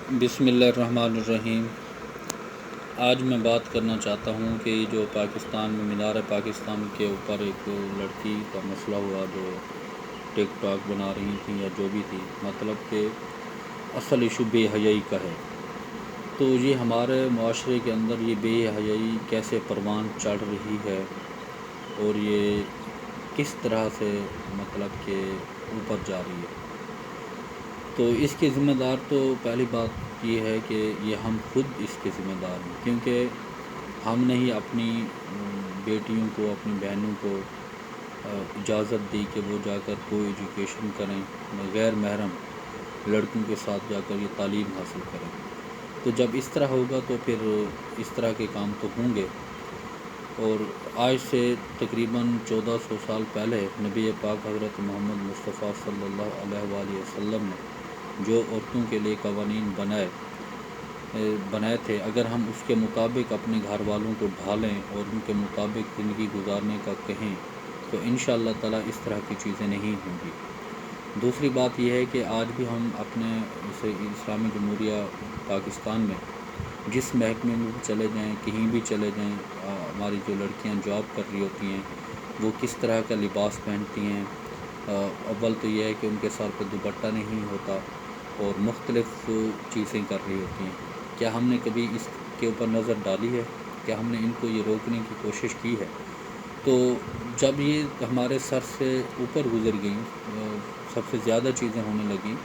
بسم اللہ الرحمن الرحیم۔ آج میں بات کرنا چاہتا ہوں کہ جو پاکستان میں مینار پاکستان کے اوپر ایک لڑکی کا مسئلہ ہوا جو ٹک ٹاک بنا رہی تھیں یا جو بھی تھی، مطلب کہ اصل ایشو بے حیائی کا ہے۔ تو یہ ہمارے معاشرے کے اندر یہ بے حیائی کیسے پروان چڑھ رہی ہے اور یہ کس طرح سے مطلب کہ اوپر جا رہی ہے۔ تو اس کے ذمہ دار تو پہلی بات یہ ہے کہ یہ ہم خود اس کے ذمہ دار ہیں، کیونکہ ہم نے ہی اپنی بیٹیوں کو، اپنی بہنوں کو اجازت دی کہ وہ جا کر کوئی ایجوکیشن کریں، غیر محرم لڑکوں کے ساتھ جا کر یہ تعلیم حاصل کریں۔ تو جب اس طرح ہوگا تو پھر اس طرح کے کام تو ہوں گے۔ اور آج سے تقریباً 1400 سال پہلے نبی پاک حضرت محمد مصطفیٰ صلی اللہ علیہ وآلہ وسلم نے جو عورتوں کے لیے قوانین بنائے تھے، اگر ہم اس کے مطابق اپنے گھر والوں کو ڈھالیں اور ان کے مطابق زندگی گزارنے کا کہیں تو انشاءاللہ تعالیٰ اس طرح کی چیزیں نہیں ہوں گی۔ دوسری بات یہ ہے کہ آج بھی ہم اپنے اسلامی جمہوریہ پاکستان میں جس محکمے میں بھی چلے جائیں، کہیں بھی چلے جائیں، ہماری جو لڑکیاں جاب کر رہی ہوتی ہیں وہ کس طرح کا لباس پہنتی ہیں۔ اول تو یہ ہے کہ ان کے سر پہ دوپٹہ نہیں ہوتا اور مختلف چیزیں کر رہی ہوتی ہیں۔ کیا ہم نے کبھی اس کے اوپر نظر ڈالی ہے؟ کیا ہم نے ان کو یہ روکنے کی کوشش کی ہے؟ تو جب یہ ہمارے سر سے اوپر گزر گئیں، سب سے زیادہ چیزیں ہونے لگیں،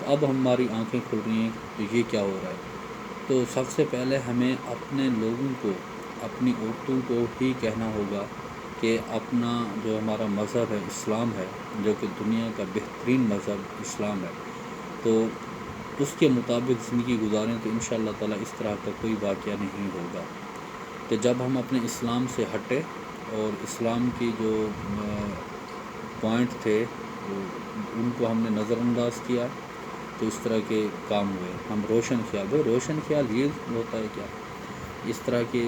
تو اب ہماری آنکھیں کھل رہی ہیں کہ یہ کیا ہو رہا ہے۔ تو سب سے پہلے ہمیں اپنے لوگوں کو، اپنی عورتوں کو ہی کہنا ہوگا کہ اپنا جو ہمارا مذہب ہے اسلام ہے، جو کہ دنیا کا بہترین مذہب اسلام ہے، تو اس کے مطابق زندگی گزاریں تو انشاءاللہ تعالیٰ اس طرح کا کوئی واقعہ نہیں ہوگا۔ تو جب ہم اپنے اسلام سے ہٹے اور اسلام کی جو پوائنٹ تھے ان کو ہم نے نظر انداز کیا تو اس طرح کے کام ہوئے۔ ہم روشن خیال یہ ہوتا ہے کیا؟ اس طرح کی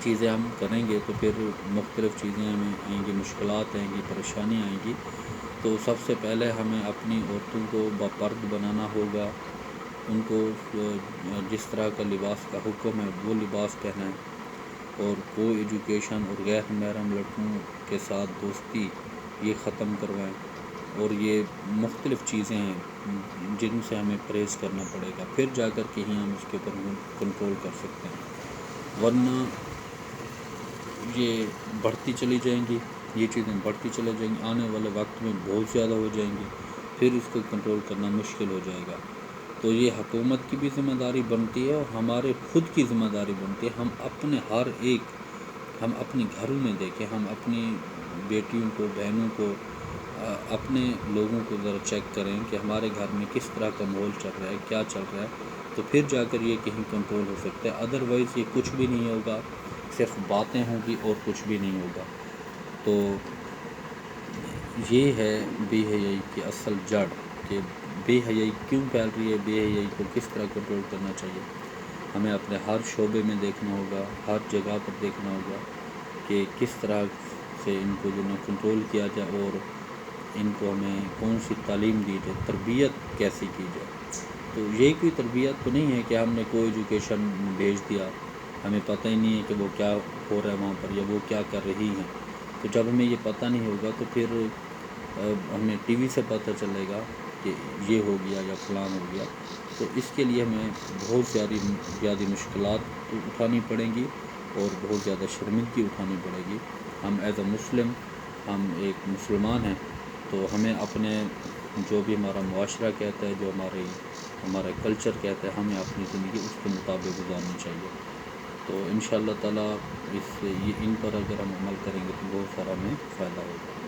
چیزیں ہم کریں گے تو پھر مختلف چیزیں ہمیں آئیں گی، مشکلات آئیں گی، پریشانیاں آئیں گی۔ تو سب سے پہلے ہمیں اپنی عورتوں کو باپرد بنانا ہوگا، ان کو جس طرح کا لباس کا حکم ہے وہ لباس پہنائیں، اور کو ایجوکیشن اور غیر محرم لڑکوں کے ساتھ دوستی یہ ختم کروائیں۔ اور یہ مختلف چیزیں ہیں جن سے ہمیں پرہیز کرنا پڑے گا، پھر جا کر کے ہی ہم اس کے اوپر کنٹرول کر سکتے ہیں، ورنہ یہ بڑھتی چلی جائیں گی، یہ چیزیں بڑھتی چلی جائیں گی، آنے والے وقت میں بہت زیادہ ہو جائیں گی، پھر اس کو کنٹرول کرنا مشکل ہو جائے گا۔ تو یہ حکومت کی بھی ذمہ داری بنتی ہے اور ہمارے خود کی ذمہ داری بنتی ہے۔ ہم اپنے ہم اپنے گھروں میں دیکھیں، ہم اپنی بیٹیوں کو، بہنوں کو، اپنے لوگوں کو ذرا چیک کریں کہ ہمارے گھر میں کس طرح کا ماحول چل رہا ہے، کیا چل رہا ہے، تو پھر جا کر یہ کہیں کنٹرول ہو سکتا ہے۔ ادروائز یہ کچھ بھی نہیں ہوگا، صرف باتیں ہوں گی اور کچھ بھی نہیں ہوگا۔ تو یہ ہے بے حیائی کی اصل جڑ، کہ بے حیائی کیوں پھیل رہی ہے، بے حیائی کو کس طرح کنٹرول کرنا چاہیے۔ ہمیں اپنے ہر شعبے میں دیکھنا ہوگا، ہر جگہ پر دیکھنا ہوگا کہ کس طرح سے ان کو جو ہے کنٹرول کیا جائے، اور ان کو ہمیں کون سی تعلیم دی جائے، تربیت کیسی کی جائے۔ تو یہ کوئی تربیت تو نہیں ہے کہ ہم نے کوئی ایجوکیشن بھیج دیا، ہمیں پتہ ہی نہیں ہے کہ وہ کیا ہو رہا ہے وہاں پر یا وہ کیا کر رہی ہیں۔ تو جب ہمیں یہ پتہ نہیں ہوگا تو پھر ہمیں ٹی وی سے پتہ چلے گا کہ یہ ہو گیا یا فلان ہو گیا، تو اس کے لیے ہمیں بہت زیادہ مشکلات اٹھانی پڑیں گی اور بہت زیادہ شرمندگی اٹھانی پڑے گی۔ ہم ایز اے مسلم، ہم ایک مسلمان ہیں، تو ہمیں اپنے جو بھی ہمارا معاشرہ کہتا ہے، جو ہمارا کلچر کہتا ہے، ہمیں اپنی زندگی اس کے مطابق گزارنی چاہیے۔ تو انشاءاللہ تعالیٰ ان پر اگر ہم عمل کریں گے تو بہت سارا ہمیں فائدہ ہوگا۔